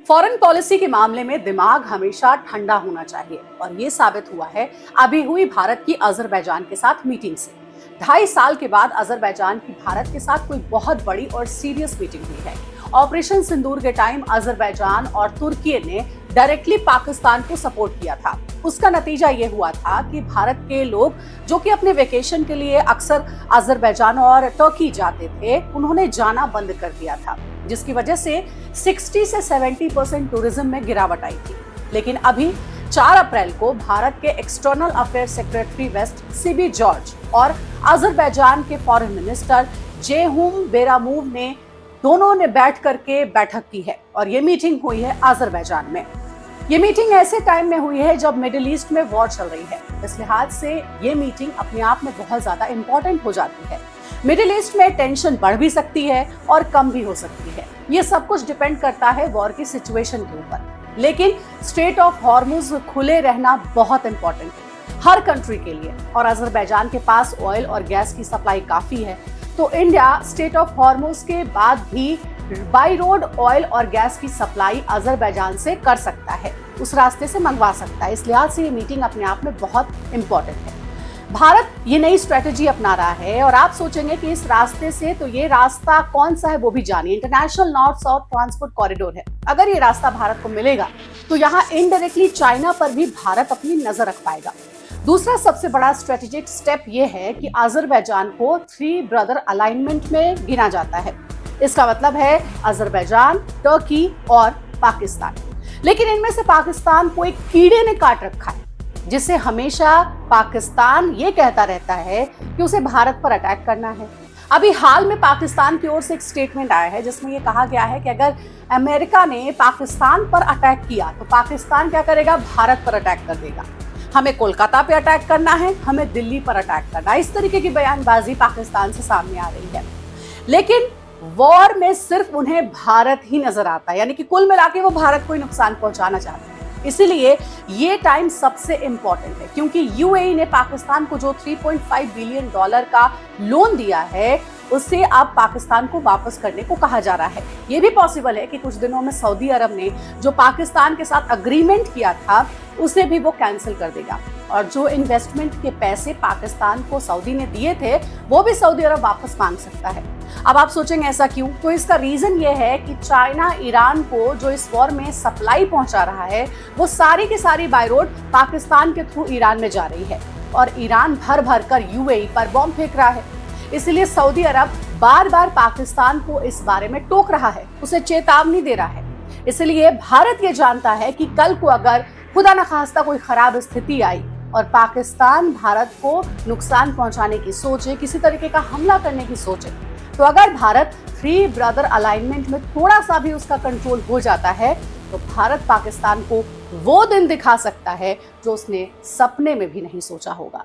Foreign policy के मामले में दिमाग हमेशा ठंडा होना चाहिए और ये साबित हुआ है अभी हुई भारत की अजरबैजान के साथ मीटिंग से। 2.5 साल के बाद अजरबैजान की भारत के साथ कोई बहुत बड़ी और सीरियस मीटिंग हुई है। ऑपरेशन सिंदूर के टाइम अजरबैजान और तुर्की ने डायरेक्टली पाकिस्तान को सपोर्ट किया था। उसका नतीजा ये हुआ था कि भारत के लोग जो कि अपने वेकेशन के लिए अक्सर अजरबैजान और तुर्की जाते थे, उन्होंने जाना बंद कर दिया था, जिसकी वजह से 60 से 70% टूरिज्म में गिरावट आई थी। लेकिन अभी 4 अप्रैल को भारत के external affair secretary west Sibi George और अजरबैजान के फॉरेन मिनिस्टर जेहूम बेरामूव ने दोनों ने बैठ करके बैठक की है और ये मीटिंग हुई है अजरबैजान में। ये मीटिंग ऐसे टाइम में हुई है जब मिडिल ईस्ट में वॉर चल रही है। इस लिहाज से ये मीटिंग अपने आप में बहुत ज्यादा इंपॉर्टेंट हो जाती है। मिडिल ईस्ट में टेंशन बढ़ भी सकती है और कम भी हो सकती है। ये सब कुछ डिपेंड करता है वॉर की सिचुएशन के ऊपर। लेकिन स्ट्रेट ऑफ हॉर्मुज खुले रहना बहुत इंपॉर्टेंट है हर कंट्री के लिए, और अजरबैजान के पास ऑयल और गैस की सप्लाई काफी है, तो इंडिया स्ट्रेट ऑफ हॉर्मुज के बाद भी बाई रोड ऑयल और गैस की सप्लाई अजरबैजान से कर सकता है, उस रास्ते से मंगवा सकता है। इस लिहाज से ये मीटिंग अपने आप में बहुत इंपॉर्टेंट है। भारत ये नई स्ट्रेटेजी अपना रहा है और आप सोचेंगे कि इस रास्ते से, तो ये रास्ता कौन सा है वो भी जानिए। International north south transport corridor है। अगर ये रास्ता भारत को मिलेगा तो यहाँ इनडायरेक्टली चाइना पर भी भारत अपनी नजर रख पाएगा। दूसरा सबसे बड़ा स्ट्रेटेजिक स्टेप ये है कि अजरबैजान को 3 ब्रदर अलाइनमेंट में गिना जाता है। इसका मतलब है अजरबैजान, तुर्की और पाकिस्तान। लेकिन इनमें से पाकिस्तान को एक कीड़े ने काट रखा है, जिसे हमेशा पाकिस्तान ये कहता रहता है कि उसे भारत पर अटैक करना है। अभी हाल में पाकिस्तान की ओर से एक स्टेटमेंट आया है जिसमें ये कहा गया है कि अगर अमेरिका ने पाकिस्तान पर अटैक किया तो पाकिस्तान क्या करेगा, भारत पर अटैक कर देगा। हमें कोलकाता पे अटैक करना है, हमें दिल्ली पर अटैक करना है। इस तरीके की बयानबाजी पाकिस्तान से सामने आ रही है। लेकिन वॉर में सिर्फ उन्हें भारत ही नजर आता है, यानी कि कुल मिला के वो भारत को ही नुकसान पहुंचाना चाहते हैं। इसीलिए ये टाइम सबसे इंपॉर्टेंट है, क्योंकि यूएई ने पाकिस्तान को जो $3.5 बिलियन का लोन दिया है, उससे अब पाकिस्तान को वापस करने को कहा जा रहा है। ये भी पॉसिबल है कि कुछ दिनों में सऊदी अरब ने जो पाकिस्तान के साथ अग्रीमेंट किया था उसे भी वो कैंसिल कर देगा, और जो इन्वेस्टमेंट के पैसे पाकिस्तान को सऊदी ने दिए थे वो भी सऊदी अरब वापस मांग सकता है। अब आप सोचेंगे ऐसा क्यों? तो इसका रीजन ये है कि चाइना ईरान को जो इस वॉर में सप्लाई पहुंचा रहा है वो सारी की सारी बाय रोड पाकिस्तान के थ्रू ईरान में जा रही है, और ईरान भर भर कर यूएई पर बॉम्ब फेंक रहा है। इसलिए सऊदी अरब बार बार पाकिस्तान को इस बारे में टोक रहा है, उसे चेतावनी दे रहा है। इसलिए भारत ये जानता है कि कल को अगर खुदा न खास्ता कोई खराब स्थिति आई और पाकिस्तान भारत को नुकसान पहुंचाने की सोचे, किसी तरीके का हमला करने की सोचे, तो अगर भारत 3 ब्रदर अलाइनमेंट में थोड़ा सा भी उसका कंट्रोल हो जाता है तो भारत पाकिस्तान को वो दिन दिखा सकता है जो उसने सपने में भी नहीं सोचा होगा।